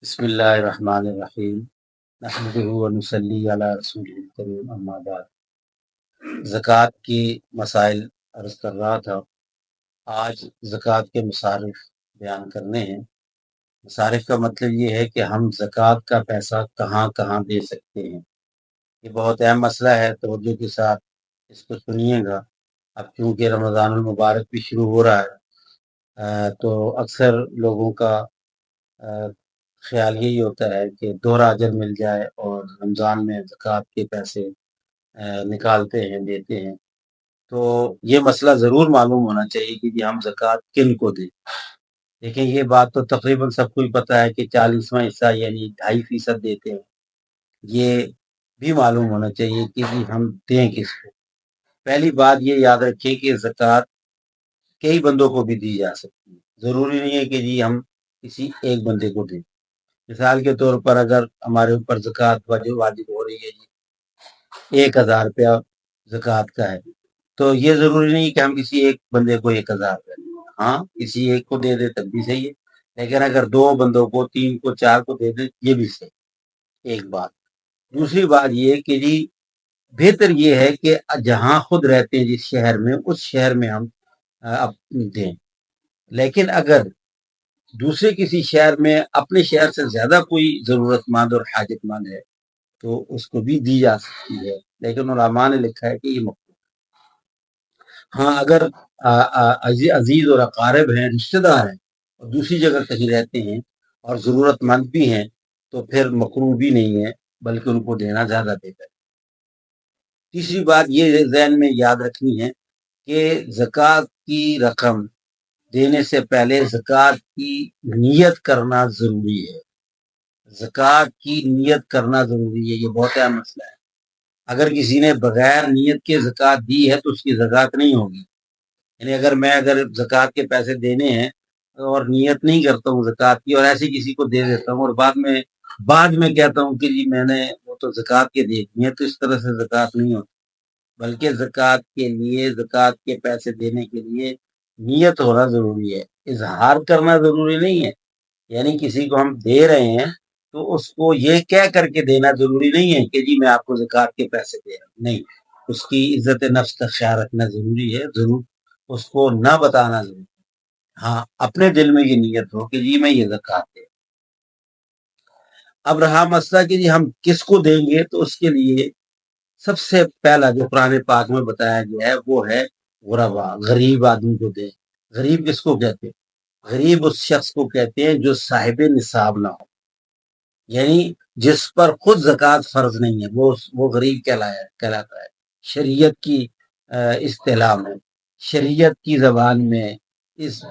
بسم اللہ الرحمن الرحیم نحمدہ ونصلی علی رسول الکریم اما بعد۔ زکوٰۃ کی مسائل عرض کر رہا تھا۔ آج زکوٰۃ کے مصارف بیان کرنے ہیں۔ مصارف کا مطلب یہ ہے کہ ہم زکوٰۃ کا پیسہ کہاں کہاں دے سکتے ہیں۔ یہ بہت اہم مسئلہ ہے، توجہ کے ساتھ اس کو سنیے گا۔ اب چونکہ رمضان المبارک بھی شروع ہو رہا ہے تو اکثر لوگوں کا خیال یہی ہوتا ہے کہ دوہرا اجر مل جائے اور رمضان میں زکوٰۃ کے پیسے نکالتے ہیں، دیتے ہیں۔ تو یہ مسئلہ ضرور معلوم ہونا چاہیے کہ ہم زکوٰۃ کن کو دیں۔ لیکن یہ بات تو تقریباً سب کو ہی پتہ ہے کہ 40واں حصہ یعنی 2.5% دیتے ہیں۔ یہ بھی معلوم ہونا چاہیے کہ ہم دیں کس کو۔ پہلی بات یہ یاد رکھیں کہ زکوٰۃ کئی بندوں کو بھی دی جا سکتی ہے، ضروری نہیں ہے کہ ہم کسی ایک بندے کو دیں۔ مثال کے طور پر اگر ہمارے اوپر زکوٰۃ واجب ہو رہی ہے 1,000 روپیہ زکوٰۃ کا ہے، تو یہ ضروری نہیں کہ ہم کسی ایک بندے کو 1,000 روپیہ دیں۔ ہاں، کسی ایک کو دے دے تب بھی صحیح ہے، لیکن اگر 2 بندوں کو، 3 کو، 4 کو دے دے یہ بھی صحیح۔ ایک بات۔ دوسری بات یہ کہ بہتر یہ ہے کہ جہاں خود رہتے ہیں جس شہر میں، اس شہر میں ہم دیں۔ لیکن اگر دوسرے کسی شہر میں اپنے شہر سے زیادہ کوئی ضرورت مند اور حاجت مند ہے تو اس کو بھی دی جا سکتی ہے، لیکن علماء نے لکھا ہے کہ یہ مکروہ۔ ہاں، اگر عزیز اور اقارب ہیں، رشتہ دار ہیں اور دوسری جگہ کہیں رہتے ہیں اور ضرورت مند بھی ہیں تو پھر مکروہ بھی نہیں ہے، بلکہ ان کو دینا زیادہ بہتر ہے۔ تیسری بات یہ ذہن میں یاد رکھنی ہے کہ زکوٰۃ کی رقم دینے سے پہلے زکوٰۃ کی نیت کرنا ضروری ہے۔ زکوٰۃ کی نیت کرنا ضروری ہے، یہ بہت اہم مسئلہ ہے۔ اگر کسی نے بغیر نیت کے زکوٰۃ دی ہے تو اس کی زکوٰۃ نہیں ہوگی۔ یعنی اگر زکوٰۃ کے پیسے دینے ہیں اور نیت نہیں کرتا ہوں زکوٰۃ کی اور ایسے کسی کو دے دیتا ہوں اور بعد میں کہتا ہوں کہ میں نے وہ تو زکوٰۃ کے دے دیے، تو اس طرح سے زکوٰۃ نہیں ہوتی، بلکہ زکوٰۃ کے لیے، زکوٰۃ کے پیسے دینے کے لیے نیت ہونا ضروری ہے۔ اظہار کرنا ضروری نہیں ہے، یعنی کسی کو ہم دے رہے ہیں تو اس کو یہ کہہ کر کے دینا ضروری نہیں ہے کہ میں آپ کو زکوٰۃ کے پیسے دے رہا ہوں، نہیں۔ اس کی عزت نفس کا خیال رکھنا ضروری ہے، ضرور اس کو نہ بتانا ضروری ہے۔ ہاں، اپنے دل میں یہ نیت ہو کہ میں یہ زکوٰۃ دے۔ اب رہا مسئلہ کہ ہم کس کو دیں گے، تو اس کے لیے سب سے پہلا جو قرآن پاک میں بتایا گیا ہے وہ ہے غربا، غریب آدمی کو دیں۔ غریب کس کو کہتے ہیں؟ غریب اس شخص کو کہتے ہیں جو صاحب نصاب نہ ہو، یعنی جس پر خود زکوٰۃ فرض نہیں ہے، وہ غریب کہلاتا ہے۔ شریعت کی اصطلاح میں، شریعت کی زبان میں،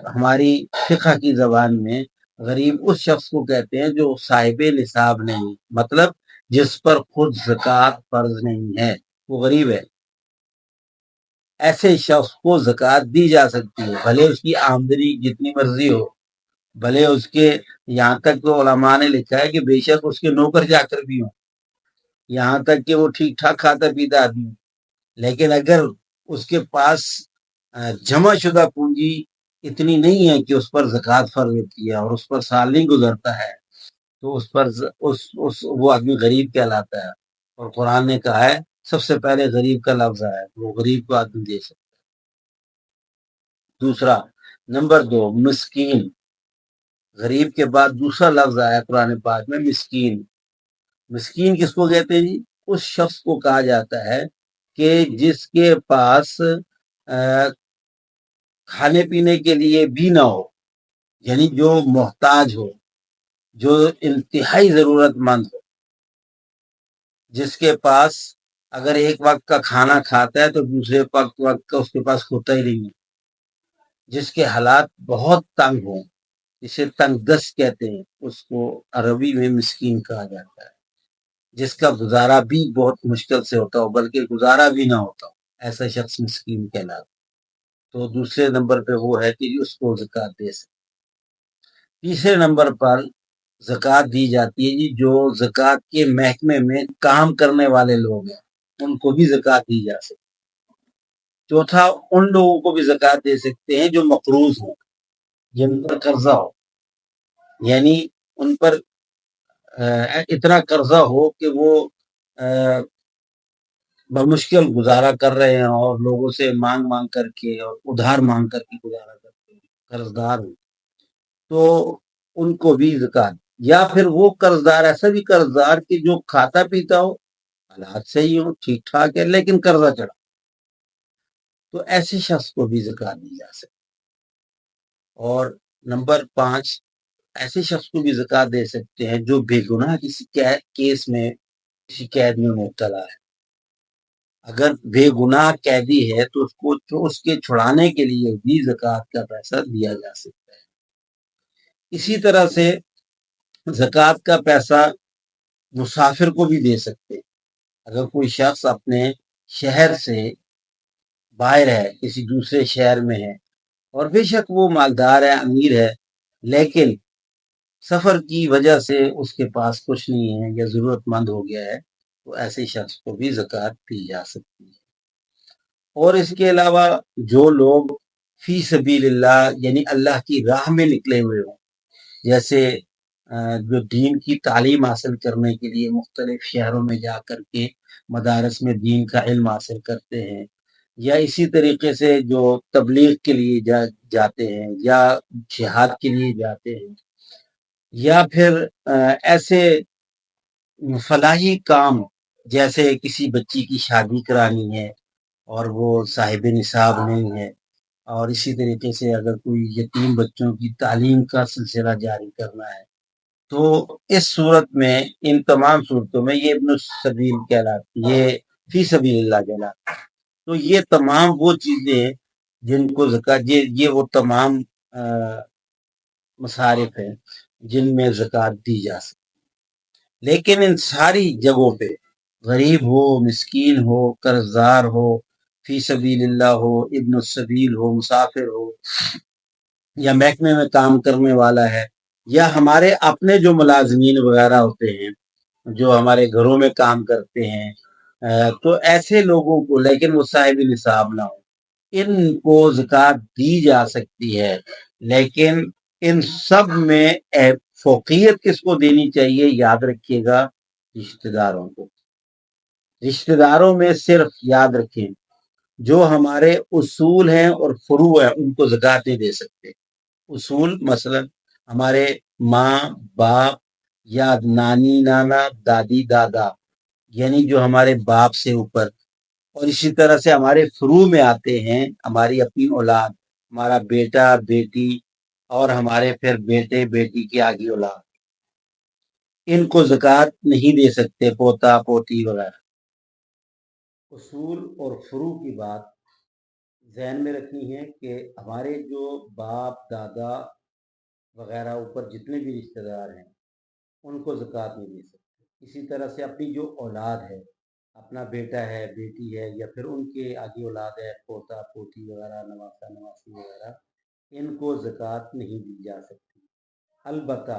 ہماری فقہ کی زبان میں غریب اس شخص کو کہتے ہیں جو صاحب نصاب نہیں، مطلب جس پر خود زکوٰۃ فرض نہیں ہے، وہ غریب ہے۔ ایسے شخص کو زکوٰۃ دی جا سکتی ہے، بھلے اس کی آمدنی جتنی مرضی ہو، بھلے اس کے، یہاں تک تو علماء نے لکھا ہے کہ بے شک اس کے نوکر جا کر بھی ہوں، یہاں تک کہ وہ ٹھیک ٹھاک کھاتا پیتا آدمی ہو، لیکن اگر اس کے پاس جمع شدہ پونجی اتنی نہیں ہے کہ اس پر زکوٰۃ فرض ہوتی ہے اور اس پر سال نہیں گزرتا ہے تو اس پر وہ آدمی غریب کہلاتا ہے، اور قرآن نے کہا ہے سب سے پہلے غریب کا لفظ ہے، وہ غریب کو آدمی دے سکتا ہے۔ دوسرا، نمبر 2، مسکین۔ غریب کے بعد دوسرا لفظ آیا قرآن پاک میں، مسکین۔ مسکین کس کو کہتے ہیں؟ اس شخص کو کہا جاتا ہے کہ جس کے پاس کھانے پینے کے لیے بھی نہ ہو، یعنی جو محتاج ہو، جو انتہائی ضرورت مند ہو، جس کے پاس اگر ایک وقت کا کھانا کھاتا ہے تو دوسرے وقت کا اس کے پاس ہوتا ہی نہیں ہے، جس کے حالات بہت تنگ ہوں، اسے تنگ دست کہتے ہیں، اس کو عربی میں مسکین کہا جاتا ہے۔ جس کا گزارا بھی بہت مشکل سے ہوتا ہو، بلکہ گزارا بھی نہ ہوتا ہو، ایسا شخص مسکین کہلاتا ہے۔ تو دوسرے نمبر پہ وہ ہے کہ اس کو زکوٰۃ دے سکتے۔ تیسرے نمبر پر زکوٰۃ دی جاتی ہے جو زکوٰۃ کے محکمے میں کام کرنے والے لوگ ہیں، ان کو بھی زکوٰۃ دی جا سکتی۔ چوتھا، ان لوگوں کو بھی زکوٰۃ دے سکتے ہیں جو مقروض ہوں، جن پر قرضہ ہو، یعنی ان پر اتنا قرضہ ہو کہ وہ بمشکل گزارا کر رہے ہیں اور لوگوں سے مانگ مانگ کر کے اور ادھار مانگ کر کے گزارا کرتے ہیں، قرضدار ہو، تو ان کو بھی زکات، یا پھر وہ قرضدار ایسا بھی قرضدار کہ جو کھاتا پیتا ہو، حالات صحیح ہو، ٹھیک ٹھاک ہے، لیکن قرضہ چڑھا، تو ایسے شخص کو بھی زکات دی جا سکتی۔ اور نمبر 5، ایسے شخص کو بھی زکات دے سکتے ہیں جو بے گناہ کسی کیس میں کسی قید میں مبتلا ہے۔ اگر بے گناہ قیدی ہے تو اس کے چھڑانے کے لیے بھی زکات کا پیسہ دیا جا سکتا ہے۔ اسی طرح سے زکات کا پیسہ مسافر کو بھی دے سکتے ہیں۔ اگر کوئی شخص اپنے شہر سے باہر ہے، کسی دوسرے شہر میں ہے، اور بے شک وہ مالدار ہے، امیر ہے، لیکن سفر کی وجہ سے اس کے پاس کچھ نہیں ہے یا ضرورت مند ہو گیا ہے، تو ایسے شخص کو بھی زکات دی جا سکتی ہے۔ اور اس کے علاوہ جو لوگ فی سبیل اللہ یعنی اللہ کی راہ میں نکلے ہوئے ہوں، جیسے جو دین کی تعلیم حاصل کرنے کے لیے مختلف شہروں میں جا کر کے مدارس میں دین کا علم حاصل کرتے ہیں، یا اسی طریقے سے جو تبلیغ کے لیے جاتے ہیں یا جہاد کے لیے جاتے ہیں، یا پھر ایسے فلاحی کام جیسے کسی بچی کی شادی کرانی ہے اور وہ صاحب نصاب نہیں ہے، اور اسی طریقے سے اگر کوئی یتیم بچوں کی تعلیم کا سلسلہ جاری کرنا ہے، تو اس صورت میں ان تمام صورتوں میں یہ ابن السبیل کہلاتی، یہ فی سبیل اللہ کہلاتا۔ تو یہ تمام وہ چیزیں جن کو زکات، یہ وہ تمام مصارف ہیں جن میں زکات دی جا سکتی۔ لیکن ان ساری جگہوں پہ غریب ہو، مسکین ہو، قرضدار ہو، فی سبیل اللہ ہو، ابن السبیل ہو، مسافر ہو، یا محکمے میں کام کرنے والا ہے، یا ہمارے اپنے جو ملازمین وغیرہ ہوتے ہیں جو ہمارے گھروں میں کام کرتے ہیں، تو ایسے لوگوں کو، لیکن وہ صاحب نصاب نہ ہو، ان کو زکات دی جا سکتی ہے۔ لیکن ان سب میں فوقیت کس کو دینی چاہیے؟ یاد رکھیے گا، رشتہ داروں کو۔ رشتہ داروں میں صرف یاد رکھیں، جو ہمارے اصول ہیں اور فروع ہیں ان کو زکات نہیں دے سکتے۔ اصول مثلا ہمارے ماں باپ یا نانی نانا دادی دادا، یعنی جو ہمارے باپ سے اوپر، اور اسی طرح سے ہمارے فروع میں آتے ہیں ہماری اپنی اولاد، ہمارا بیٹا بیٹی، اور ہمارے پھر بیٹے بیٹی کی آگے اولاد، ان کو زکات نہیں دے سکتے، پوتا پوتی وغیرہ۔ اصول اور فروع کی بات ذہن میں رکھنی ہے کہ ہمارے جو باپ دادا وغیرہ اوپر جتنے بھی رشتہ دار ہیں ان کو زکات نہیں دے سکتے۔ اسی طرح سے اپنی جو اولاد ہے، اپنا بیٹا ہے بیٹی ہے یا پھر ان کے آگے اولاد ہے، پوتا پوتی وغیرہ، نواسا نواسی وغیرہ، ان کو زکات نہیں دی جا سکتی۔ البتہ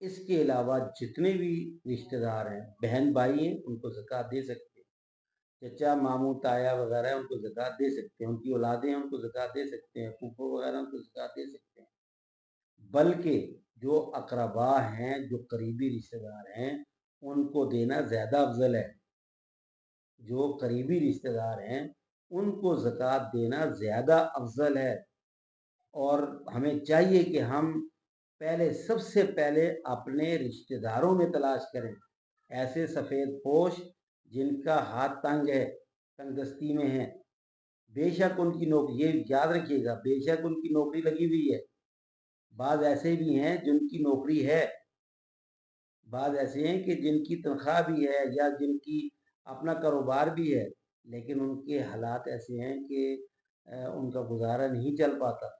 اس کے علاوہ جتنے بھی رشتہ دار ہیں، بہن بھائی ہیں، ان کو زکات دے سکتے ہیں، چچا ماموں تایا وغیرہ ہیں ان کو زکات دے سکتے ہیں، ان کی اولادیں ہیں ان کو زکات دے سکتے ہیں، پھوپھو وغیرہ ان کو زکات دے سکتے ہیں۔ بلکہ جو اقربا ہیں، جو قریبی رشتہ دار ہیں، ان کو دینا زیادہ افضل ہے۔ جو قریبی رشتہ دار ہیں ان کو زکات دینا زیادہ افضل ہے، اور ہمیں چاہیے کہ ہم سب سے پہلے اپنے رشتہ داروں میں تلاش کریں ایسے سفید پوش جن کا ہاتھ تنگ ہے، تنگ دستی میں ہے، بے شک ان کی نوکری، یہ یاد رکھیے گا، بے شک ان کی نوکری لگی ہوئی ہے، بعض ایسے بھی ہیں جن کی نوکری ہے، بعض ایسے ہیں کہ جن کی تنخواہ بھی ہے یا جن کی اپنا کاروبار بھی ہے، لیکن ان کے حالات ایسے ہیں کہ ان کا گزارا نہیں چل پاتا۔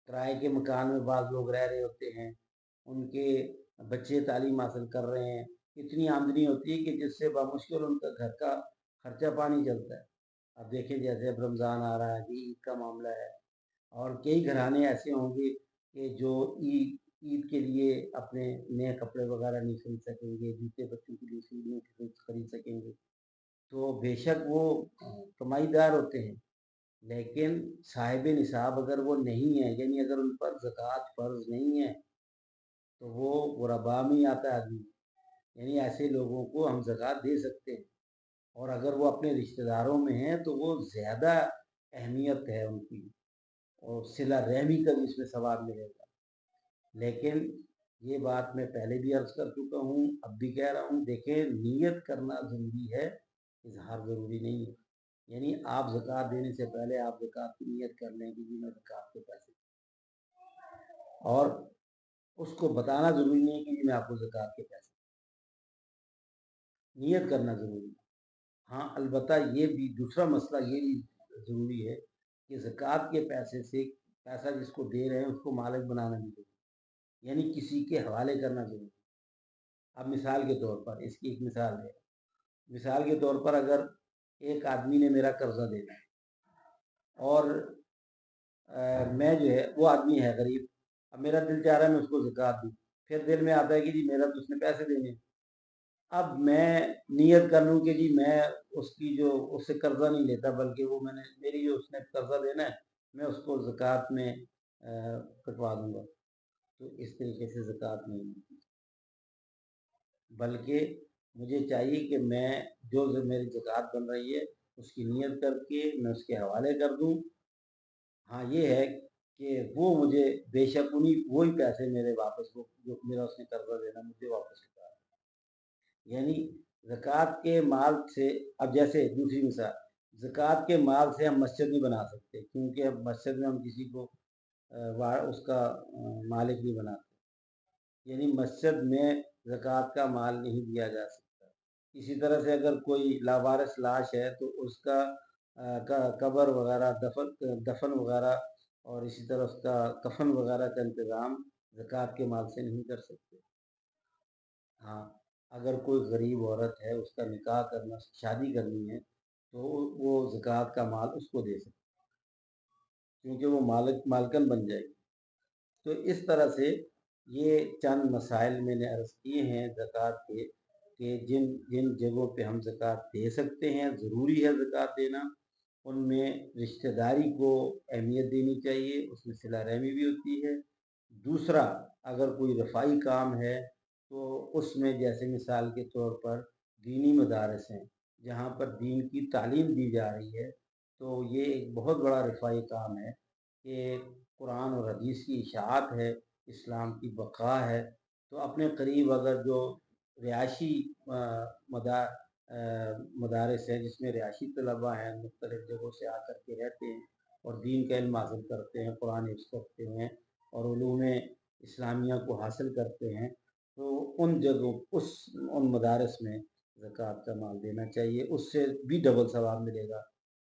کرائے کے مکان میں بعض لوگ رہ رہے ہوتے ہیں، ان کے بچے تعلیم حاصل کر رہے ہیں، اتنی آمدنی ہوتی ہے کہ جس سے بمشکل ان کا گھر کا خرچہ پانی چلتا ہے۔ اب دیکھیں جیسے اب رمضان آ رہا ہے، عید کا معاملہ ہے، اور کئی گھرانے ایسے ہوں گے کہ جو عید کے لیے اپنے نئے کپڑے وغیرہ نہیں خرید سکیں گے، جوتے بچوں کے لیے نہیں خرید سکیں گے، تو بے شک وہ کمائی دار ہوتے ہیں، لیکن صاحب نصاب اگر وہ نہیں ہے، یعنی اگر ان پر زکوٰۃ فرض نہیں ہے، تو وہ غربا میں آتا ہے آدمی، یعنی ایسے لوگوں کو ہم زکوٰۃ دے سکتے ہیں، اور اگر وہ اپنے رشتہ داروں میں ہیں تو وہ زیادہ اہمیت ہے ان کی، اور صلہ رحمی کا بھی اس میں ثواب ملے گا۔ لیکن یہ بات میں پہلے بھی عرض کر چکا ہوں، اب بھی کہہ رہا ہوں، دیکھیں نیت کرنا ضروری ہے، اظہار ضروری نہیں ہے۔ یعنی آپ زکوٰۃ دینے سے پہلے آپ زکوٰۃ کی نیت کر لیں کہ میں زکوٰۃ کے پیسے، اور اس کو بتانا ضروری نہیں ہے کہ میں آپ کو زکوٰۃ کے پیسے، نیت کرنا ضروری ہے۔ ہاں البتہ یہ بھی دوسرا مسئلہ یہ بھی ضروری ہے کہ زکوٰۃ کے پیسے سے پیسہ جس کو دے رہے ہیں اس کو مالک بنانا نہیں ضروری، یعنی کسی کے حوالے کرنا ضروری ہے۔ اب مثال کے طور پر اس کی ایک مثال ہے، مثال کے طور پر اگر ایک آدمی نے میرا قرضہ دینا ہے اور میں جو ہے، وہ آدمی ہے غریب، اب میرا دل چاہ رہا ہے میں اس کو زکوٰۃ دوں، پھر دل میں آتا ہے کہ جی میرا تو اس نے پیسے دینے ہیں، اب میں نیت کر لوں کہ جی میں اس کی جو اس سے قرضہ نہیں لیتا، بلکہ وہ میں نے میری جو اس نے قرضہ دینا ہے میں اس کو زکوٰۃ میں کٹوا دوں گا، تو اس طریقے سے زکوٰۃ نہیں ہوتی، بلکہ مجھے چاہیے کہ میں جو میری زکوٰۃ بن رہی ہے اس کی نیت کر کے میں اس کے حوالے کر دوں۔ ہاں یہ ہے کہ وہ مجھے بے شک وہی پیسے میرے واپس، وہ جو میرا اس نے قرضہ دینا مجھے واپس کرتا ہے، یعنی زکوٰۃ کے مال سے۔ اب جیسے دوسری مثال، زکوٰۃ کے مال سے ہم مسجد نہیں بنا سکتے، کیونکہ اب مسجد میں ہم کسی کو اس کا مالک نہیں بناتے، یعنی مسجد میں زکوٰۃ کا مال نہیں دیا جا سکتا۔ اسی طرح سے اگر کوئی لاوارث لاش ہے تو اس کا قبر وغیرہ، دفن وغیرہ، اور اسی طرح اس کا کفن وغیرہ کا انتظام زکوٰۃ کے مال سے نہیں کر سکتے۔ ہاں اگر کوئی غریب عورت ہے، اس کا نکاح کرنا، شادی کرنی ہے، تو وہ زکوٰۃ کا مال اس کو دے سکتے، کیونکہ وہ مالکن بن جائے گی۔ تو اس طرح سے یہ چند مسائل میں نے عرض کیے ہیں زکوٰۃ کے، کہ جن جن جگہوں پہ ہم زکوٰۃ دے سکتے ہیں، ضروری ہے زکوٰۃ دینا، ان میں رشتہ داری کو اہمیت دینی چاہیے، اس میں صلہ رحمی بھی ہوتی ہے۔ دوسرا، اگر کوئی رفائی کام ہے تو اس میں جیسے مثال کے طور پر دینی مدارس ہیں جہاں پر دین کی تعلیم دی جا رہی ہے، تو یہ ایک بہت بڑا رفائی کام ہے کہ قرآن اور حدیث کی اشاعت ہے، اسلام کی بقا ہے۔ تو اپنے قریب اگر جو رہائشی مدارس ہیں جس میں رہائشی طلباء ہیں، مختلف جگہوں سے آ کر کے رہتے ہیں اور دین کا علم حاصل کرتے ہیں، قرآن حفظ کرتے ہیں اور علوم اسلامیہ کو حاصل کرتے ہیں، تو ان جگہوں ان مدارس میں زکوٰۃ کا مال دینا چاہیے، اس سے بھی ڈبل ثواب ملے گا۔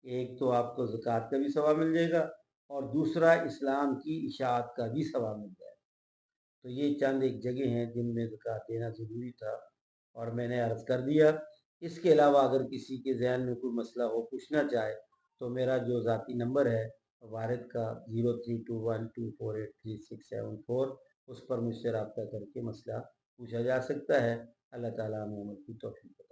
ایک تو آپ کو زکوٰۃ کا بھی ثواب مل جائے گا، اور دوسرا اسلام کی اشاعت کا بھی ثواب مل جائے گا۔ تو یہ چند ایک جگہ ہیں جن میں زکوٰۃ دینا ضروری تھا اور میں نے عرض کر دیا۔ اس کے علاوہ اگر کسی کے ذہن میں کوئی مسئلہ ہو، پوچھنا چاہے، تو میرا جو ذاتی نمبر ہے وارد کا 0321248367 اس پر مجھ سے رابطہ کر کے مسئلہ پوچھا جا سکتا ہے۔ اللہ تعالیٰ ہمیں عمل کی توفیق دے۔